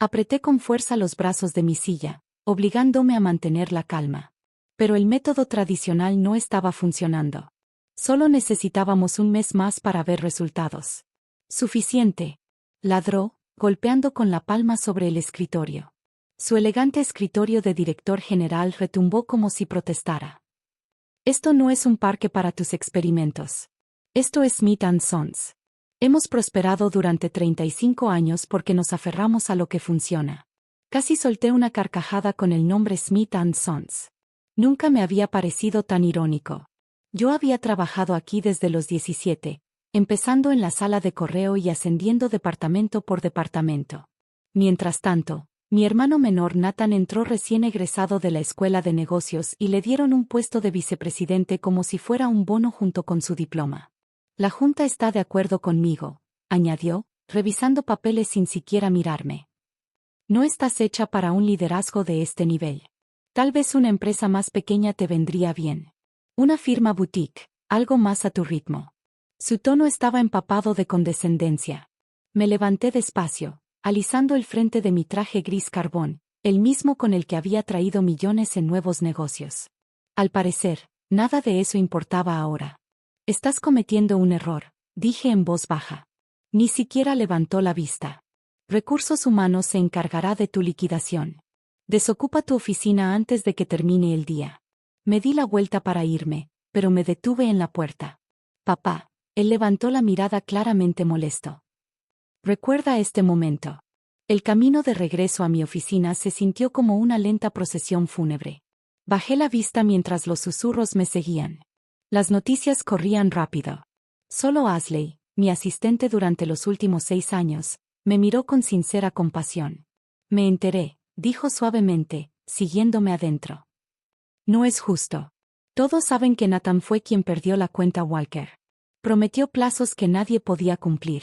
Apreté con fuerza los brazos de mi silla, obligándome a mantener la calma. Pero el método tradicional no estaba funcionando. Solo necesitábamos un mes más para ver resultados. Suficiente. Ladró, golpeando con la palma sobre el escritorio. Su elegante escritorio de director general retumbó como si protestara. Esto no es un parque para tus experimentos. Esto es Smith & Sons. Hemos prosperado durante 35 años porque nos aferramos a lo que funciona. Casi solté una carcajada con el nombre Smith & Sons. Nunca me había parecido tan irónico. Yo había trabajado aquí desde los 17, empezando en la sala de correo y ascendiendo departamento por departamento. Mientras tanto, mi hermano menor Nathan entró recién egresado de la escuela de negocios y le dieron un puesto de vicepresidente como si fuera un bono junto con su diploma. La junta está de acuerdo conmigo, añadió, revisando papeles sin siquiera mirarme. No estás hecha para un liderazgo de este nivel. Tal vez una empresa más pequeña te vendría bien. Una firma boutique, algo más a tu ritmo. Su tono estaba empapado de condescendencia. Me levanté despacio, alisando el frente de mi traje gris carbón, el mismo con el que había traído millones en nuevos negocios. Al parecer, nada de eso importaba ahora. Estás cometiendo un error, dije en voz baja. Ni siquiera levantó la vista. Recursos Humanos se encargará de tu liquidación. Desocupa tu oficina antes de que termine el día. Me di la vuelta para irme, pero me detuve en la puerta. Papá, él levantó la mirada claramente molesto. Recuerda este momento. El camino de regreso a mi oficina se sintió como una lenta procesión fúnebre. Bajé la vista mientras los susurros me seguían. Las noticias corrían rápido. Solo Ashley, mi asistente durante los últimos 6 años, me miró con sincera compasión. Me enteré, dijo suavemente, siguiéndome adentro. No es justo. Todos saben que Nathan fue quien perdió la cuenta Walker. Prometió plazos que nadie podía cumplir.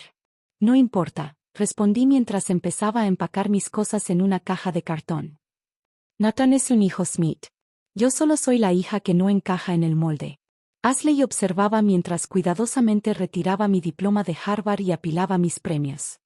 No importa, respondí mientras empezaba a empacar mis cosas en una caja de cartón. Nathan es un hijo Smith. Yo solo soy la hija que no encaja en el molde. Ashley observaba mientras cuidadosamente retiraba mi diploma de Harvard y apilaba mis premios.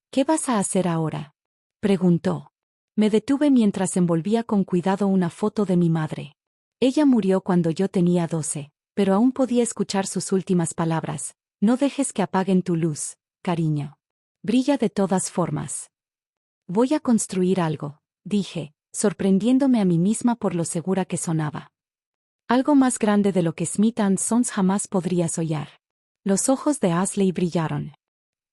¿Qué vas a hacer ahora?, preguntó. Me detuve mientras envolvía con cuidado una foto de mi madre. Ella murió cuando yo tenía 12, pero aún podía escuchar sus últimas palabras. No dejes que apaguen tu luz, cariño. Brilla de todas formas. Voy a construir algo, dije, sorprendiéndome a mí misma por lo segura que sonaba. Algo más grande de lo que Smith & Sons jamás podría soñar. Los ojos de Ashley brillaron.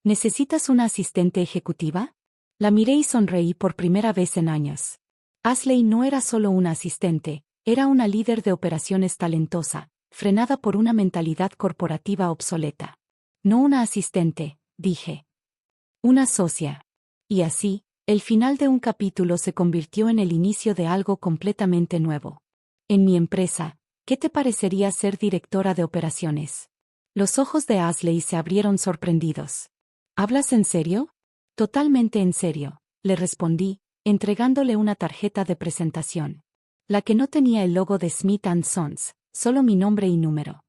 ¿Necesitas una asistente ejecutiva? La miré y sonreí por primera vez en años. Ashley no era solo una asistente, era una líder de operaciones talentosa, frenada por una mentalidad corporativa obsoleta. No una asistente, dije. Una socia. Y así, el final de un capítulo se convirtió en el inicio de algo completamente nuevo. En mi empresa, ¿qué te parecería ser directora de operaciones? Los ojos de Ashley se abrieron sorprendidos. ¿Hablas en serio? Totalmente en serio, le respondí, entregándole una tarjeta de presentación. La que no tenía el logo de Smith & Sons, solo mi nombre y número.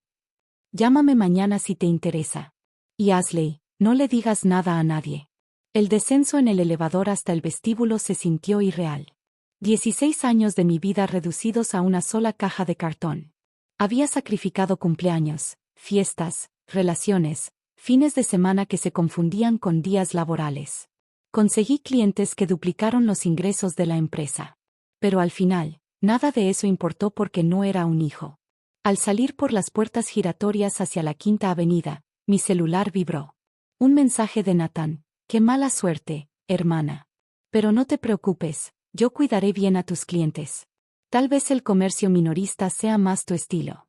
Llámame mañana si te interesa. Y Ashley, no le digas nada a nadie. El descenso en el elevador hasta el vestíbulo se sintió irreal. 16 años de mi vida reducidos a una sola caja de cartón. Había sacrificado cumpleaños, fiestas, relaciones, fines de semana que se confundían con días laborales. Conseguí clientes que duplicaron los ingresos de la empresa. Pero al final, nada de eso importó porque no era un hijo. Al salir por las puertas giratorias hacia la Quinta Avenida, mi celular vibró. Un mensaje de Nathan. Qué mala suerte, hermana. Pero no te preocupes, yo cuidaré bien a tus clientes. Tal vez el comercio minorista sea más tu estilo.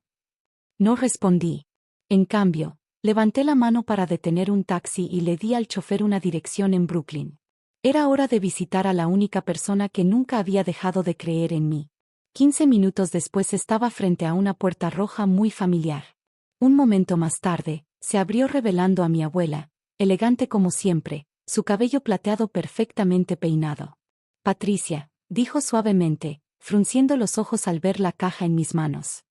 No respondí. En cambio, levanté la mano para detener un taxi y le di al chofer una dirección en Brooklyn. Era hora de visitar a la única persona que nunca había dejado de creer en mí. 15 minutos después estaba frente a una puerta roja muy familiar. Un momento más tarde, se abrió revelando a mi abuela, elegante como siempre, su cabello plateado perfectamente peinado. Patricia, dijo suavemente, frunciendo los ojos al ver la caja en mis manos.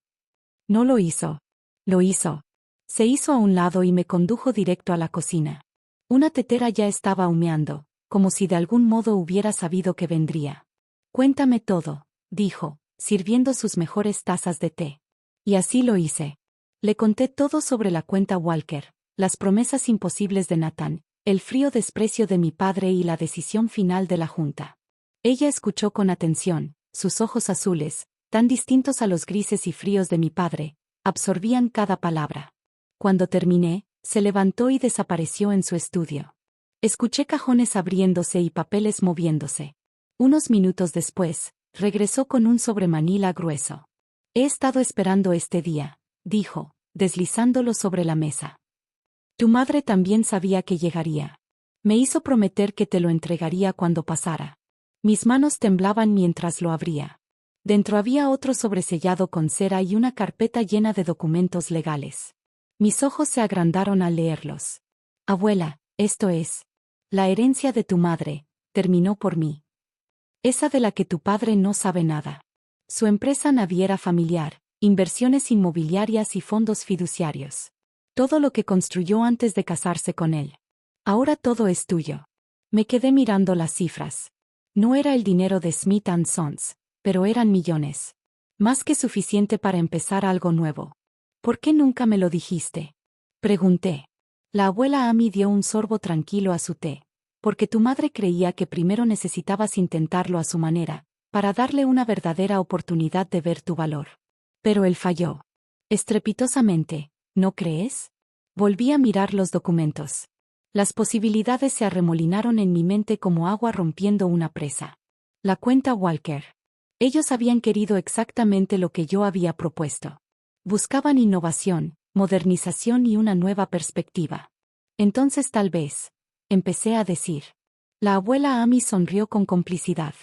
No lo hizo. Lo hizo. Se hizo a un lado y me condujo directo a la cocina. Una tetera ya estaba humeando, como si de algún modo hubiera sabido que vendría. Cuéntame todo, dijo, sirviendo sus mejores tazas de té. Y así lo hice. Le conté todo sobre la cuenta Walker, las promesas imposibles de Nathan, el frío desprecio de mi padre y la decisión final de la junta. Ella escuchó con atención, sus ojos azules, tan distintos a los grises y fríos de mi padre, absorbían cada palabra. Cuando terminé, se levantó y desapareció en su estudio. Escuché cajones abriéndose y papeles moviéndose. Unos minutos después, regresó con un sobremanila grueso. He estado esperando este día, dijo, deslizándolo sobre la mesa. Tu madre también sabía que llegaría. Me hizo prometer que te lo entregaría cuando pasara. Mis manos temblaban mientras lo abría. Dentro había otro sobresellado con cera y una carpeta llena de documentos legales. Mis ojos se agrandaron al leerlos. Abuela, esto es. La herencia de tu madre, terminó por mí. Esa de la que tu padre no sabe nada. Su empresa naviera familiar, inversiones inmobiliarias y fondos fiduciarios. Todo lo que construyó antes de casarse con él. Ahora todo es tuyo. Me quedé mirando las cifras. No era el dinero de Smith & Sons, pero eran millones. Más que suficiente para empezar algo nuevo. ¿Por qué nunca me lo dijiste? Pregunté. La abuela Amy dio un sorbo tranquilo a su té. Porque tu madre creía que primero necesitabas intentarlo a su manera, para darle una verdadera oportunidad de ver tu valor. Pero él falló. Estrepitosamente, ¿no crees? Volví a mirar los documentos. Las posibilidades se arremolinaron en mi mente como agua rompiendo una presa. La cuenta Walker. Ellos habían querido exactamente lo que yo había propuesto. Buscaban innovación, modernización y una nueva perspectiva. Entonces tal vez, empecé a decir. La abuela Amy sonrió con complicidad.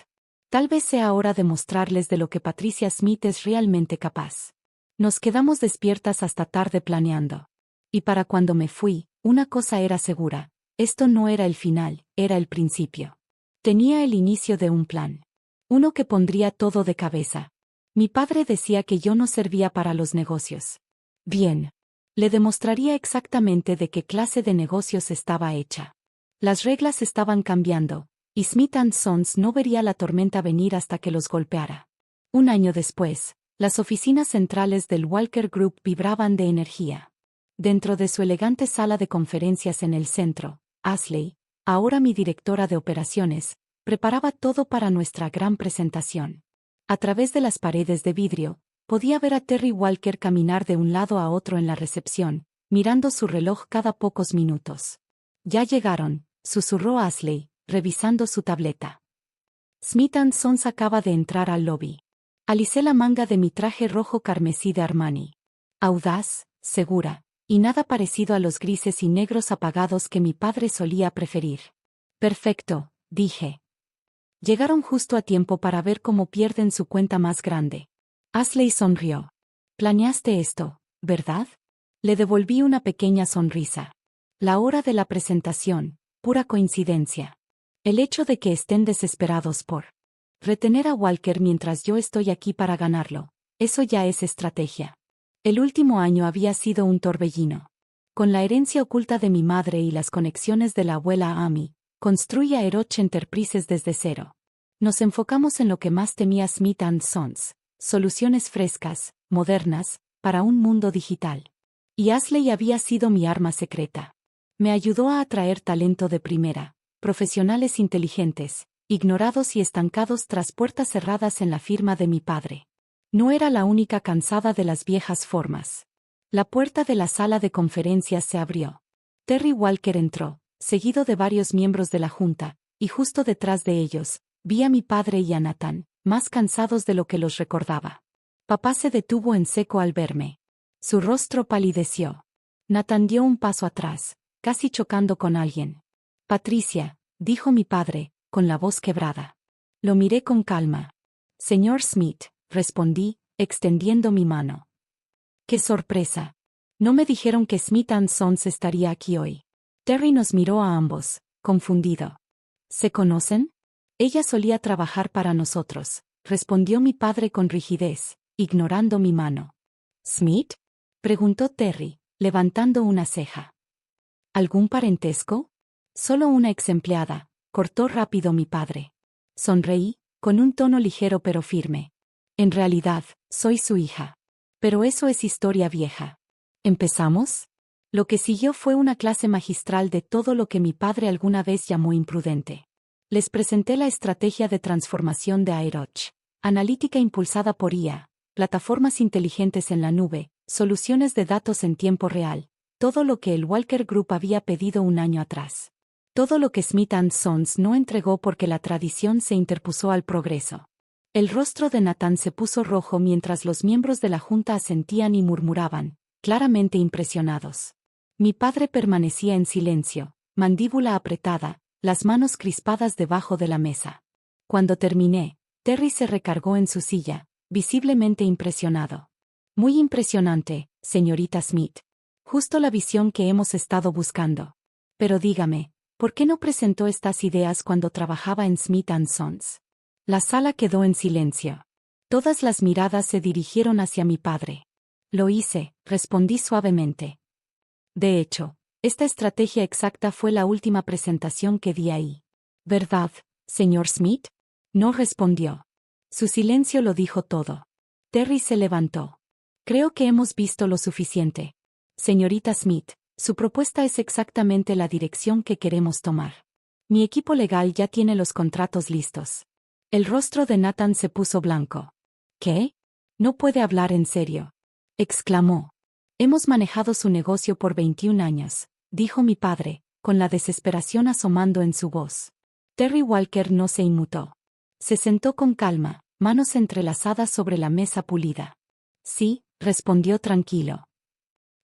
Tal vez sea hora de mostrarles de lo que Patricia Smith es realmente capaz. Nos quedamos despiertas hasta tarde planeando. Y para cuando me fui, una cosa era segura. Esto no era el final, era el principio. Tenía el inicio de un plan. Uno que pondría todo de cabeza. Mi padre decía que yo no servía para los negocios. Bien. Le demostraría exactamente de qué clase de negocios estaba hecha. Las reglas estaban cambiando, y Smith & Sons no vería la tormenta venir hasta que los golpeara. Un año después, las oficinas centrales del Walker Group vibraban de energía. Dentro de su elegante sala de conferencias en el centro, Ashley, ahora mi directora de operaciones, preparaba todo para nuestra gran presentación. A través de las paredes de vidrio, podía ver a Terry Walker caminar de un lado a otro en la recepción, mirando su reloj cada pocos minutos. Ya llegaron, susurró Ashley, revisando su tableta. Smith & Sons acaba de entrar al lobby. Alicé la manga de mi traje rojo carmesí de Armani. Audaz, segura, y nada parecido a los grises y negros apagados que mi padre solía preferir. Perfecto, dije. Llegaron justo a tiempo para ver cómo pierden su cuenta más grande. Ashley sonrió. Planeaste esto, ¿verdad? Le devolví una pequeña sonrisa. La hora de la presentación, pura coincidencia. El hecho de que estén desesperados por retener a Walker mientras yo estoy aquí para ganarlo, eso ya es estrategia. El último año había sido un torbellino. Con la herencia oculta de mi madre y las conexiones de la abuela Amy, construí a Eroch Enterprises desde cero. Nos enfocamos en lo que más temía Smith & Sons, soluciones frescas, modernas, para un mundo digital. Y Ashley había sido mi arma secreta. Me ayudó a atraer talento de primera, profesionales inteligentes, ignorados y estancados tras puertas cerradas en la firma de mi padre. No era la única cansada de las viejas formas. La puerta de la sala de conferencias se abrió. Terry Walker entró, seguido de varios miembros de la junta, y justo detrás de ellos, vi a mi padre y a Nathan, más cansados de lo que los recordaba. Papá se detuvo en seco al verme. Su rostro palideció. Nathan dio un paso atrás, casi chocando con alguien. Patricia, dijo mi padre, con la voz quebrada. Lo miré con calma. Señor Smith, respondí, extendiendo mi mano. ¡Qué sorpresa! No me dijeron que Smith & Sons estaría aquí hoy. Terry nos miró a ambos, confundido. ¿Se conocen? Ella solía trabajar para nosotros, respondió mi padre con rigidez, ignorando mi mano. ¿Smith? Preguntó Terry, levantando una ceja. ¿Algún parentesco? Solo una ex empleada, cortó rápido mi padre. Sonreí, con un tono ligero pero firme. En realidad, soy su hija. Pero eso es historia vieja. ¿Empezamos? Lo que siguió fue una clase magistral de todo lo que mi padre alguna vez llamó imprudente. Les presenté la estrategia de transformación de Aeroch, analítica impulsada por IA, plataformas inteligentes en la nube, soluciones de datos en tiempo real, todo lo que el Walker Group había pedido un año atrás. Todo lo que Smith & Sons no entregó porque la tradición se interpuso al progreso. El rostro de Nathan se puso rojo mientras los miembros de la junta asentían y murmuraban, claramente impresionados. Mi padre permanecía en silencio, mandíbula apretada, las manos crispadas debajo de la mesa. Cuando terminé, Terry se recargó en su silla, visiblemente impresionado. Muy impresionante, señorita Smith. Justo la visión que hemos estado buscando. Pero dígame, ¿por qué no presentó estas ideas cuando trabajaba en Smith & Sons? La sala quedó en silencio. Todas las miradas se dirigieron hacia mi padre. Lo hice, respondí suavemente. De hecho, esta estrategia exacta fue la última presentación que di ahí. ¿Verdad, señor Smith? No respondió. Su silencio lo dijo todo. Terry se levantó. Creo que hemos visto lo suficiente. Señorita Smith, su propuesta es exactamente la dirección que queremos tomar. Mi equipo legal ya tiene los contratos listos. El rostro de Nathan se puso blanco. ¿Qué? No puede hablar en serio. Exclamó. Hemos manejado su negocio por 21 años, dijo mi padre, con la desesperación asomando en su voz. Terry Walker no se inmutó. Se sentó con calma, manos entrelazadas sobre la mesa pulida. Sí, respondió tranquilo.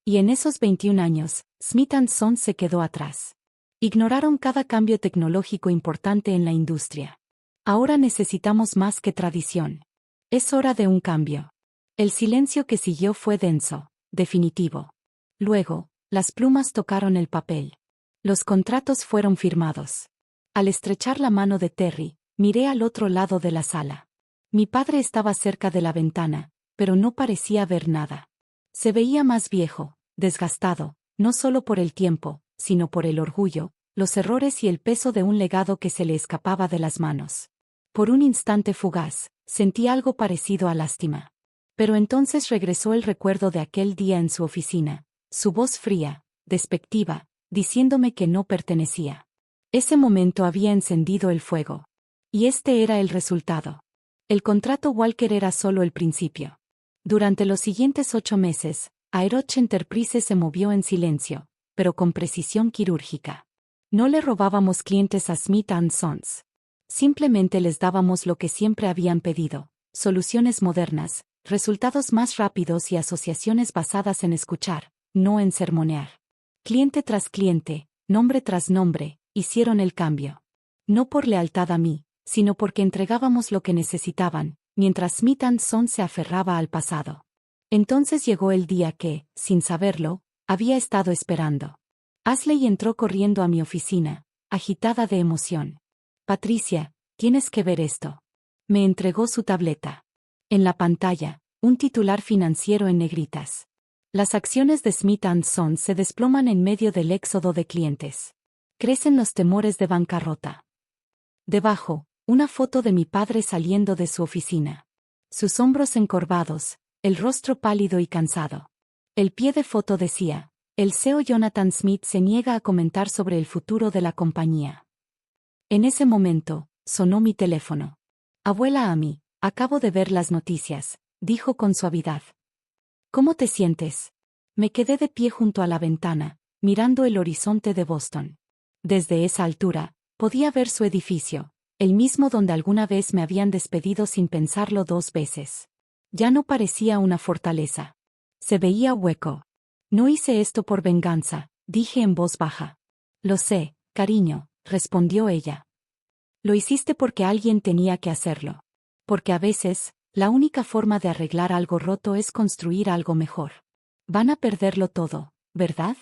Y en esos 21 años, Smith & Sons se quedó atrás. Ignoraron cada cambio tecnológico importante en la industria. Ahora necesitamos más que tradición. Es hora de un cambio. El silencio que siguió fue denso, definitivo. Luego, las plumas tocaron el papel. Los contratos fueron firmados. Al estrechar la mano de Terry, miré al otro lado de la sala. Mi padre estaba cerca de la ventana, pero no parecía ver nada. Se veía más viejo, desgastado, no solo por el tiempo, sino por el orgullo, los errores y el peso de un legado que se le escapaba de las manos. Por un instante fugaz, sentí algo parecido a lástima. Pero entonces regresó el recuerdo de aquel día en su oficina, su voz fría, despectiva, diciéndome que no pertenecía. Ese momento había encendido el fuego. Y este era el resultado. El contrato Walker era solo el principio. Durante los siguientes 8 meses, Aeroch Enterprises se movió en silencio, pero con precisión quirúrgica. No le robábamos clientes a Smith & Sons. Simplemente les dábamos lo que siempre habían pedido, soluciones modernas, resultados más rápidos y asociaciones basadas en escuchar, no en sermonear. Cliente tras cliente, nombre tras nombre, hicieron el cambio. No por lealtad a mí, sino porque entregábamos lo que necesitaban, mientras Smith & Sons se aferraba al pasado. Entonces llegó el día que, sin saberlo, había estado esperando. Ashley entró corriendo a mi oficina, agitada de emoción. Patricia, tienes que ver esto. Me entregó su tableta. En la pantalla, un titular financiero en negritas. Las acciones de Smith & Sons se desploman en medio del éxodo de clientes. Crecen los temores de bancarrota. Debajo, una foto de mi padre saliendo de su oficina. Sus hombros encorvados, el rostro pálido y cansado. El pie de foto decía, el CEO Jonathan Smith se niega a comentar sobre el futuro de la compañía. En ese momento, sonó mi teléfono. Abuela Amy, acabo de ver las noticias, dijo con suavidad. ¿Cómo te sientes? Me quedé de pie junto a la ventana, mirando el horizonte de Boston. Desde esa altura, podía ver su edificio, el mismo donde alguna vez me habían despedido sin pensarlo 2 veces. Ya no parecía una fortaleza. Se veía hueco. No hice esto por venganza, dije en voz baja. Lo sé, cariño, respondió ella. Lo hiciste porque alguien tenía que hacerlo. Porque a veces, la única forma de arreglar algo roto es construir algo mejor. Van a perderlo todo, ¿verdad?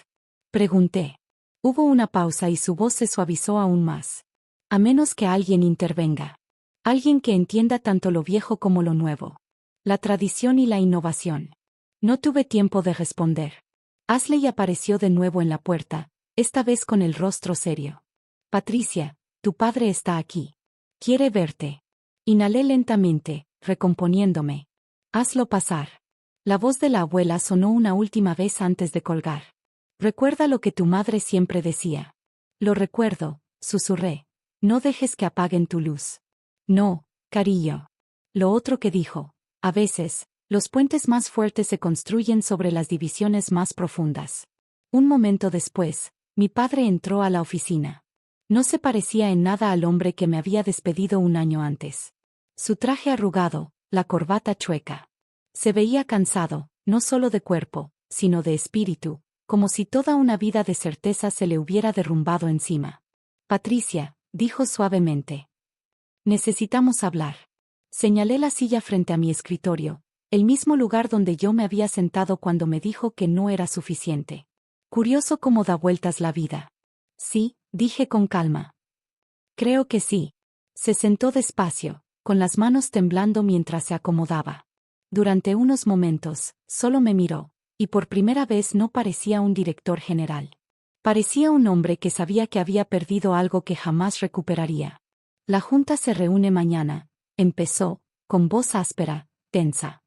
Pregunté. Hubo una pausa y su voz se suavizó aún más. A menos que alguien intervenga. Alguien que entienda tanto lo viejo como lo nuevo. La tradición y la innovación. No tuve tiempo de responder. Ashley apareció de nuevo en la puerta, esta vez con el rostro serio. Patricia, Tu padre está aquí. Quiere verte. Inhalé lentamente, recomponiéndome. Hazlo pasar. La voz de la abuela sonó una última vez antes de colgar. Recuerda lo que tu madre siempre decía. Lo recuerdo, susurré. No dejes que apaguen tu luz. No, cariño. Lo otro que dijo. A veces, los puentes más fuertes se construyen sobre las divisiones más profundas. Un momento después, mi padre entró a la oficina. No se parecía en nada al hombre que me había despedido un año antes. Su traje arrugado, la corbata chueca. Se veía cansado, no solo de cuerpo, sino de espíritu, como si toda una vida de certeza se le hubiera derrumbado encima. Patricia, dijo suavemente. Necesitamos hablar. Señalé la silla frente a mi escritorio, el mismo lugar donde yo me había sentado cuando me dijo que no era suficiente. Curioso cómo da vueltas la vida. Sí, dije con calma. Creo que sí. Se sentó despacio, con las manos temblando mientras se acomodaba. Durante unos momentos, solo me miró, y por primera vez no parecía un director general. Parecía un hombre que sabía que había perdido algo que jamás recuperaría. La junta se reúne mañana, empezó, con voz áspera, tensa.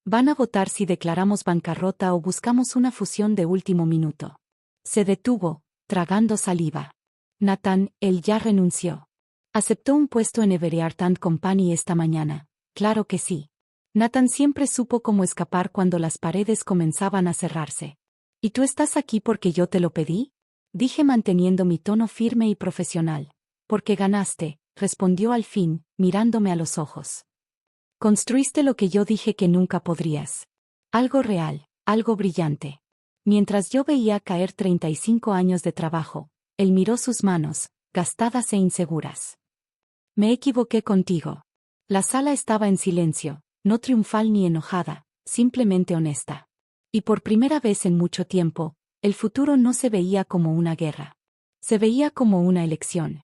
Van a votar si declaramos bancarrota o buscamos una fusión de último minuto. Se detuvo, tragando saliva. Nathan, él ya renunció. Aceptó un puesto en Everett and Company esta mañana. Claro que sí. Nathan siempre supo cómo escapar cuando las paredes comenzaban a cerrarse. ¿Y tú estás aquí porque yo te lo pedí? Dije manteniendo mi tono firme y profesional. Porque ganaste, respondió al fin, mirándome a los ojos. Construiste lo que yo dije que nunca podrías. Algo real, algo brillante. Mientras yo veía caer 35 años de trabajo, él miró sus manos, gastadas e inseguras. Me equivoqué contigo. La sala estaba en silencio, no triunfal ni enojada, simplemente honesta. Y por primera vez en mucho tiempo, el futuro no se veía como una guerra. Se veía como una elección.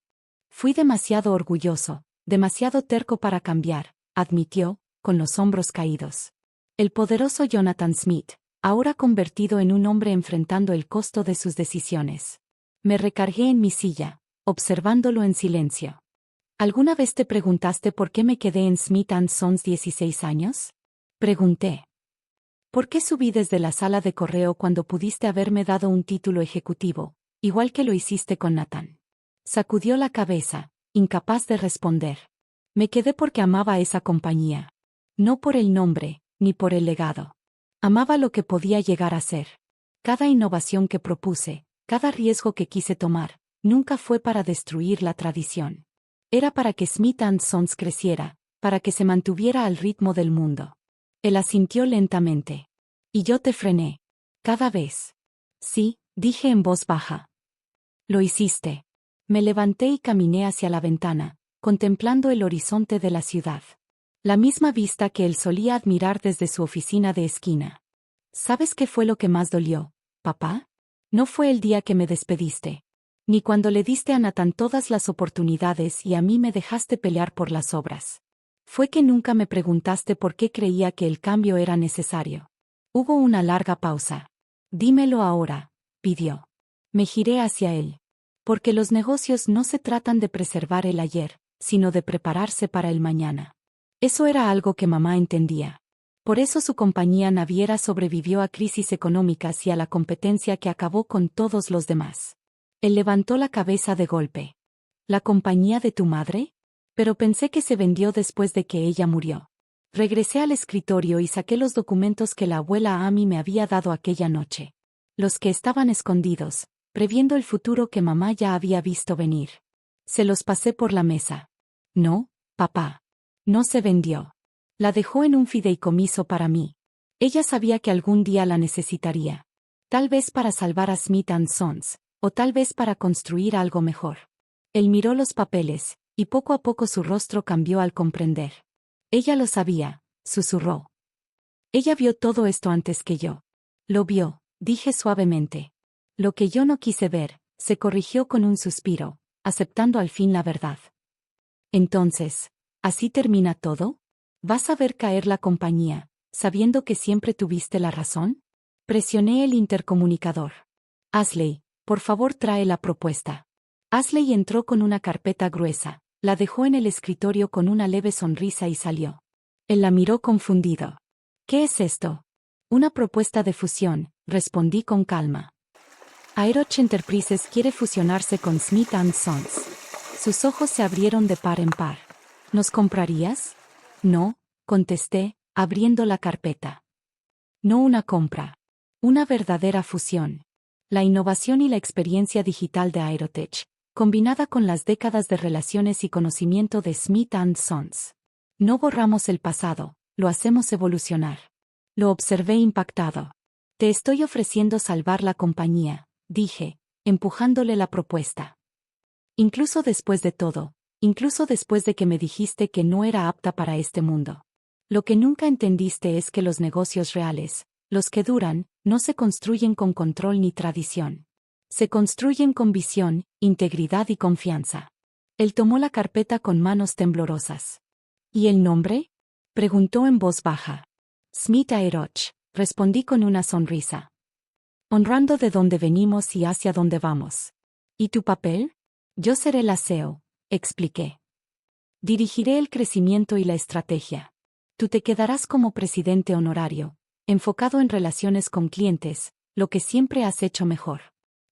Fui demasiado orgulloso, demasiado terco para cambiar, admitió, con los hombros caídos. El poderoso Jonathan Smith, ahora convertido en un hombre enfrentando el costo de sus decisiones. Me recargué en mi silla, observándolo en silencio. ¿Alguna vez te preguntaste por qué me quedé en Smith & Sons 16 años? Pregunté. ¿Por qué subí desde la sala de correo cuando pudiste haberme dado un título ejecutivo, igual que lo hiciste con Nathan? Sacudió la cabeza, incapaz de responder. Me quedé porque amaba esa compañía. No por el nombre, ni por el legado. Amaba lo que podía llegar a ser. Cada innovación que propuse, cada riesgo que quise tomar, nunca fue para destruir la tradición. Era para que Smith & Sons creciera, para que se mantuviera al ritmo del mundo. Él asintió lentamente. Y yo te frené. Cada vez. Sí, dije en voz baja. Lo hiciste. Me levanté y caminé hacia la ventana, contemplando el horizonte de la ciudad. La misma vista que él solía admirar desde su oficina de esquina. ¿Sabes qué fue lo que más dolió, papá? No fue el día que me despediste. Ni cuando le diste a Nathan todas las oportunidades y a mí me dejaste pelear por las obras. Fue que nunca me preguntaste por qué creía que el cambio era necesario. Hubo una larga pausa. Dímelo ahora, pidió. Me giré hacia él. Porque los negocios no se tratan de preservar el ayer, sino de prepararse para el mañana. Eso era algo que mamá entendía. Por eso su compañía naviera sobrevivió a crisis económicas y a la competencia que acabó con todos los demás. Él levantó la cabeza de golpe. ¿La compañía de tu madre? Pero pensé que se vendió después de que ella murió. Regresé al escritorio y saqué los documentos que la abuela Amy me había dado aquella noche. Los que estaban escondidos, previendo el futuro que mamá ya había visto venir. Se los pasé por la mesa. No, papá. No se vendió. La dejó en un fideicomiso para mí. Ella sabía que algún día la necesitaría. Tal vez para salvar a Smith & Sons, o tal vez para construir algo mejor. Él miró los papeles, y poco a poco su rostro cambió al comprender. Ella lo sabía, susurró. Ella vio todo esto antes que yo. Lo vio, dije suavemente. Lo que yo no quise ver, se corrigió con un suspiro, aceptando al fin la verdad. Entonces, ¿así termina todo? ¿Vas a ver caer la compañía, sabiendo que siempre tuviste la razón? Presioné el intercomunicador. Ashley, por favor trae la propuesta. Ashley entró con una carpeta gruesa, la dejó en el escritorio con una leve sonrisa y salió. Él la miró confundido. ¿Qué es esto? Una propuesta de fusión, respondí con calma. Aeroch Enterprises quiere fusionarse con Smith & Sons. Sus ojos se abrieron de par en par. ¿Nos comprarías? No, contesté, abriendo la carpeta. No una compra. Una verdadera fusión. La innovación y la experiencia digital de Aerotech, combinada con las décadas de relaciones y conocimiento de Smith & Sons. No borramos el pasado, lo hacemos evolucionar. Lo observé impactado. Te estoy ofreciendo salvar la compañía, dije, empujándole la propuesta. Incluso después de todo, incluso después de que me dijiste que no era apta para este mundo. Lo que nunca entendiste es que los negocios reales, los que duran, no se construyen con control ni tradición. Se construyen con visión, integridad y confianza. Él tomó la carpeta con manos temblorosas. ¿Y el nombre? Preguntó en voz baja. Smith Aeroch, respondí con una sonrisa. Honrando de dónde venimos y hacia dónde vamos. ¿Y tu papel? Yo seré la CEO, expliqué. Dirigiré el crecimiento y la estrategia. Tú te quedarás como presidente honorario, enfocado en relaciones con clientes, lo que siempre has hecho mejor.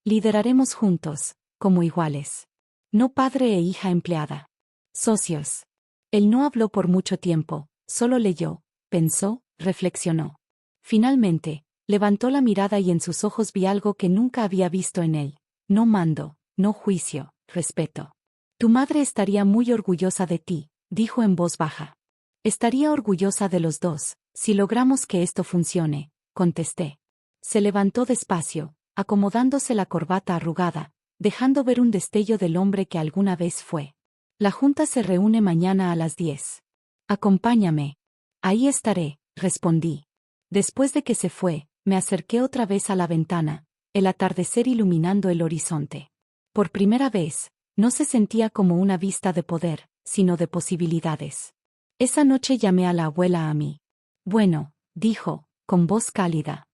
Lideraremos juntos, como iguales. No padre e hija empleada. Socios. Él no habló por mucho tiempo, solo leyó, pensó, reflexionó. Finalmente, levantó la mirada y en sus ojos vi algo que nunca había visto en él. No mando, no juicio, respeto. Tu madre estaría muy orgullosa de ti, dijo en voz baja. Estaría orgullosa de los dos, si logramos que esto funcione, contesté. Se levantó despacio, acomodándose la corbata arrugada, dejando ver un destello del hombre que alguna vez fue. La junta se reúne mañana a las 10. Acompáñame. Ahí estaré, respondí. Después de que se fue, me acerqué otra vez a la ventana, el atardecer iluminando el horizonte. Por primera vez, no se sentía como una vista de poder, sino de posibilidades. Esa noche llamé a la abuela a mí. Bueno, dijo, con voz cálida.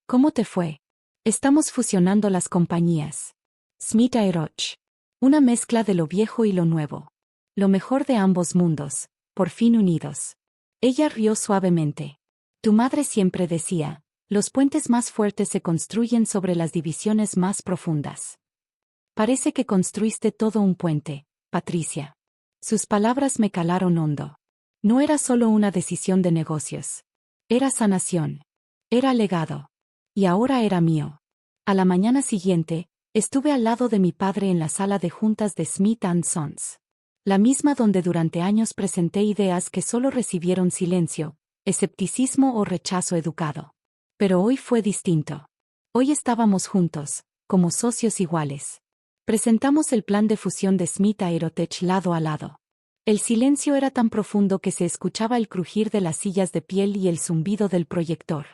¿Cómo te fue? Estamos fusionando las compañías. Smith Aeroch. Una mezcla de lo viejo y lo nuevo. Lo mejor de ambos mundos, por fin unidos. Ella rió suavemente. Tu madre siempre decía, los puentes más fuertes se construyen sobre las divisiones más profundas. Parece que construiste todo un puente, Patricia. Sus palabras me calaron hondo. No era solo una decisión de negocios. Era sanación. Era legado. Y ahora era mío. A la mañana siguiente, estuve al lado de mi padre en la sala de juntas de Smith & Sons. La misma donde durante años presenté ideas que solo recibieron silencio, escepticismo o rechazo educado. Pero hoy fue distinto. Hoy estábamos juntos, como socios iguales. Presentamos el plan de fusión de Smith Aerotech lado a lado. El silencio era tan profundo que se escuchaba el crujir de las sillas de piel y el zumbido del proyector.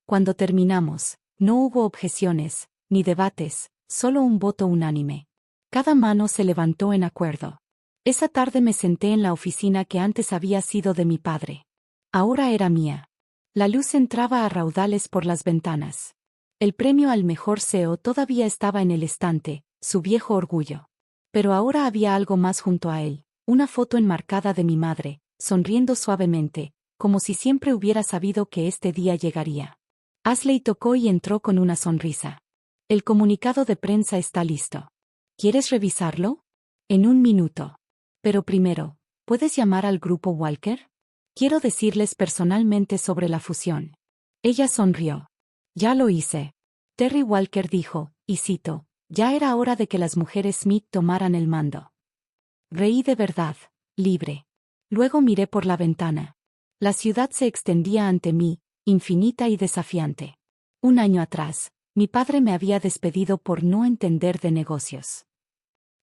Cuando terminamos, no hubo objeciones, ni debates, solo un voto unánime. Cada mano se levantó en acuerdo. Esa tarde me senté en la oficina que antes había sido de mi padre. Ahora era mía. La luz entraba a raudales por las ventanas. El premio al mejor CEO todavía estaba en el estante, su viejo orgullo. Pero ahora había algo más junto a él, una foto enmarcada de mi madre, sonriendo suavemente, como si siempre hubiera sabido que este día llegaría. Ashley tocó y entró con una sonrisa. El comunicado de prensa está listo. ¿Quieres revisarlo? En un minuto. Pero primero, ¿puedes llamar al grupo Walker? Quiero decirles personalmente sobre la fusión. Ella sonrió. Ya lo hice. Terry Walker dijo, y cito, ya era hora de que las mujeres Smith tomaran el mando. Reí de verdad, libre. Luego miré por la ventana. La ciudad se extendía ante mí, infinita y desafiante. Un año atrás, mi padre me había despedido por no entender de negocios.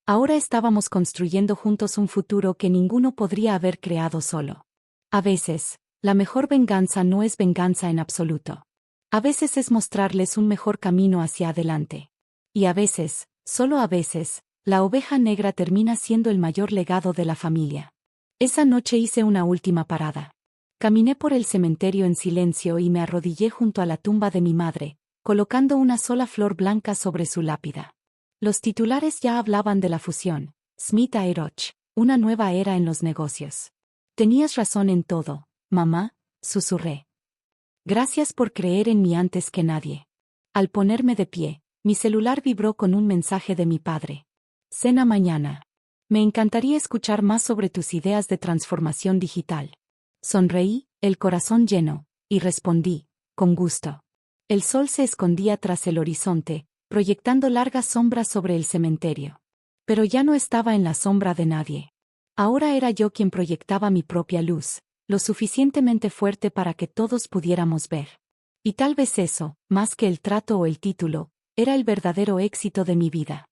Ahora estábamos construyendo juntos un futuro que ninguno podría haber creado solo. A veces, la mejor venganza no es venganza en absoluto. A veces es mostrarles un mejor camino hacia adelante. Y a veces, solo a veces, la oveja negra termina siendo el mayor legado de la familia. Esa noche hice una última parada. Caminé por el cementerio en silencio y me arrodillé junto a la tumba de mi madre, colocando una sola flor blanca sobre su lápida. Los titulares ya hablaban de la fusión. Smith Aeroch, una nueva era en los negocios. Tenías razón en todo, mamá, susurré. Gracias por creer en mí antes que nadie. Al ponerme de pie, mi celular vibró con un mensaje de mi padre. Cena mañana. Me encantaría escuchar más sobre tus ideas de transformación digital. Sonreí, el corazón lleno, y respondí, con gusto. El sol se escondía tras el horizonte, proyectando largas sombras sobre el cementerio. Pero ya no estaba en la sombra de nadie. Ahora era yo quien proyectaba mi propia luz, lo suficientemente fuerte para que todos pudiéramos ver. Y tal vez eso, más que el trato o el título, era el verdadero éxito de mi vida.